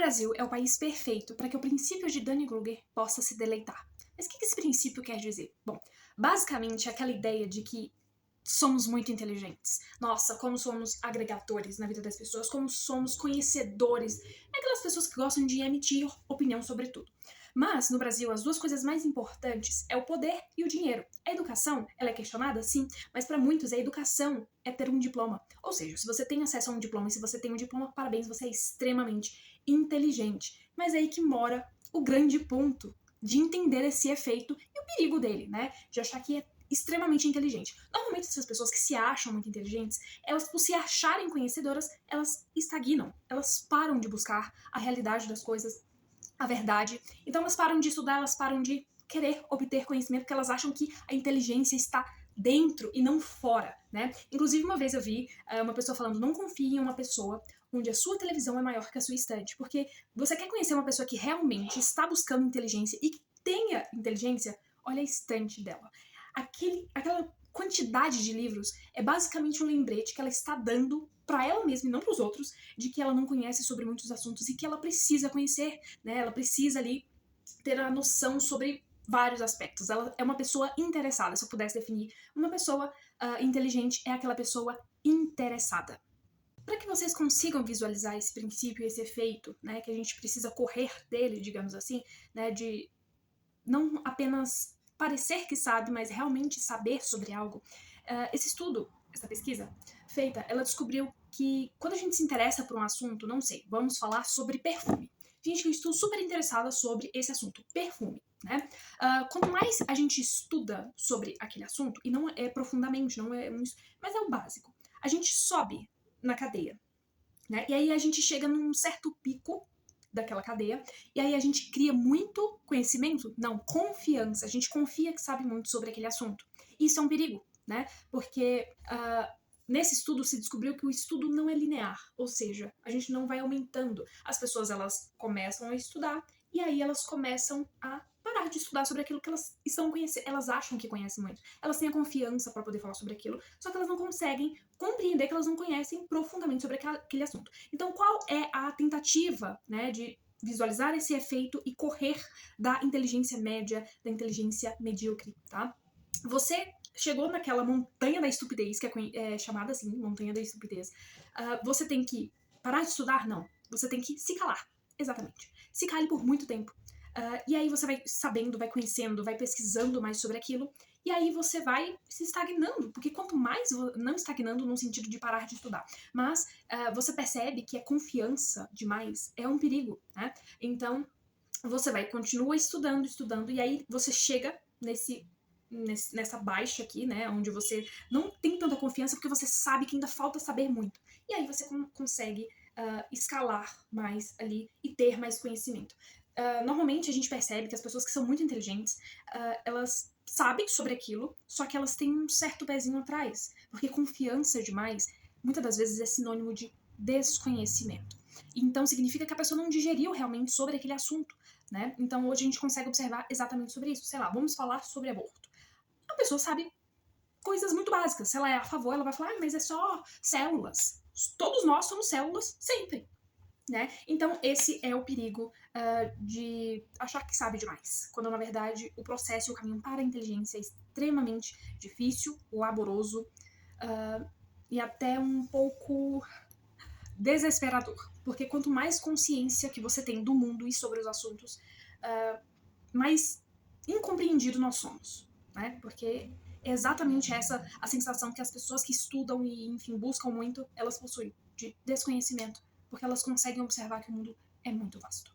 Brasil é o país perfeito para que o princípio de Dunning-Kruger possa se deleitar. Mas o que esse princípio quer dizer? Bom, basicamente é aquela ideia de que somos muito inteligentes. Nossa, como somos agregadores na vida das pessoas, como somos conhecedores. É aquelas pessoas que gostam de emitir opinião sobre tudo. Mas, no Brasil, as duas coisas mais importantes é o poder e o dinheiro. A educação, ela é questionada, sim, mas para muitos a educação é ter um diploma. Ou seja, se você tem acesso a um diploma e se você tem um diploma, parabéns, você é extremamente inteligente. Mas é aí que mora o grande ponto de entender esse efeito e o perigo dele, né? De achar que é extremamente inteligente. Normalmente essas pessoas que se acham muito inteligentes, elas por se acharem conhecedoras, elas estagnam, elas param de buscar a realidade das coisas, a verdade. Então elas param de estudar, elas param de querer obter conhecimento, porque elas acham que a inteligência está dentro e não fora, né? Inclusive uma vez eu vi uma pessoa falando, não confie em uma pessoa onde a sua televisão é maior que a sua estante, porque você quer conhecer uma pessoa que realmente está buscando inteligência e que tenha inteligência, olha a estante dela. Aquela quantidade de livros é basicamente um lembrete que ela está dando para ela mesma e não para os outros, de que ela não conhece sobre muitos assuntos e que ela precisa conhecer, né? Ela precisa ali ter a noção sobre vários aspectos. Ela é uma pessoa interessada. Se eu pudesse definir uma pessoa inteligente, é aquela pessoa interessada. Para que vocês consigam visualizar esse princípio e esse efeito, né, que a gente precisa correr dele, digamos assim, né, de não apenas parecer que sabe, mas realmente saber sobre algo. Esse estudo, essa pesquisa feita, ela descobriu que quando a gente se interessa por um assunto, não sei, vamos falar sobre perfume. Gente, eu estou super interessada sobre esse assunto, perfume, né? Quanto mais a gente estuda sobre aquele assunto, e não é profundamente, não é, mas é o básico, a gente sobe na cadeia, né? E aí a gente chega num certo pico daquela cadeia, e aí a gente cria muito conhecimento, não, confiança, a gente confia que sabe muito sobre aquele assunto. Isso é um perigo, né? Porque nesse estudo se descobriu que o estudo não é linear, ou seja, a gente não vai aumentando. As pessoas, elas começam a estudar, e aí elas começam a parar de estudar sobre aquilo que elas estão conhecendo, elas acham que conhecem muito. Elas têm a confiança para poder falar sobre aquilo, só que elas não conseguem compreender que elas não conhecem profundamente sobre aquele assunto. Então, qual é a tentativa, né, de visualizar esse efeito e correr da inteligência média, da inteligência medíocre, tá? Você chegou naquela montanha da estupidez, que é chamada assim, montanha da estupidez. Você tem que parar de estudar? Não. Você tem que se calar. Exatamente. Se cale por muito tempo. E aí você vai sabendo, vai conhecendo, vai pesquisando mais sobre aquilo, e aí você vai se estagnando, porque quanto mais, não estagnando no sentido de parar de estudar, mas você percebe que a confiança demais é um perigo, né? Então, você vai, continua estudando, e aí você chega nessa baixa aqui, né, onde você não tem tanta confiança porque você sabe que ainda falta saber muito. E aí você consegue escalar mais ali e ter mais conhecimento. Normalmente a gente percebe que as pessoas que são muito inteligentes, elas sabem sobre aquilo, só que elas têm um certo pezinho atrás, porque confiança demais, muitas das vezes é sinônimo de desconhecimento. Então significa que a pessoa não digeriu realmente sobre aquele assunto, né? Então hoje a gente consegue observar exatamente sobre isso. Sei lá, vamos falar sobre aborto. A pessoa sabe coisas muito básicas. Se ela é a favor, ela vai falar, mas é só células. Todos nós somos células sempre. Né? Então esse é o perigo de achar que sabe demais, quando na verdade o processo e o caminho para a inteligência é extremamente difícil, laboroso e até um pouco desesperador, porque quanto mais consciência que você tem do mundo e sobre os assuntos, mais incompreendido nós somos, né? Porque é exatamente essa a sensação que as pessoas que estudam e, enfim, buscam muito, elas possuem, de desconhecimento, porque elas conseguem observar que o mundo é muito vasto.